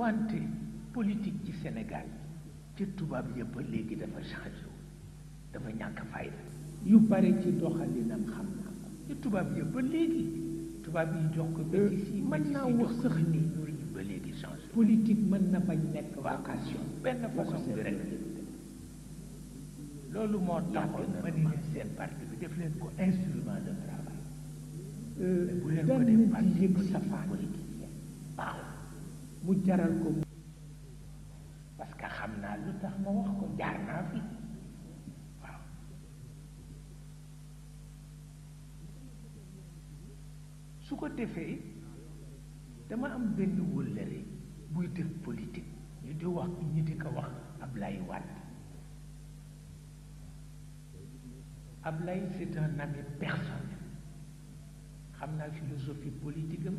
wante politique ci Sénégal ci tubaab yëpp léegi dafa changé wu dafa ñàkk fayda yu bare ci doxalinam xam naa ko ci tubaab yëpp léegi tubaab yi jox ko bétis yi mën naa wax sax ni ñooñu ba léegi changé politique mën na bañ nekk vocation benn façon bi rek loolu moo taxoon ma ni leen seen parti bi def leen ko instrument de travail bu leen ko def parti yëg safaan politique waaw mu jaral ko parce que xam naa lu tax ma wax ko jaar naa fi waaw su ko defee dama am benn wëllëre buy def politique ñu di ko wax Ablaye Wade Ablaye c'est un ami personnel xam naa philosophie politique am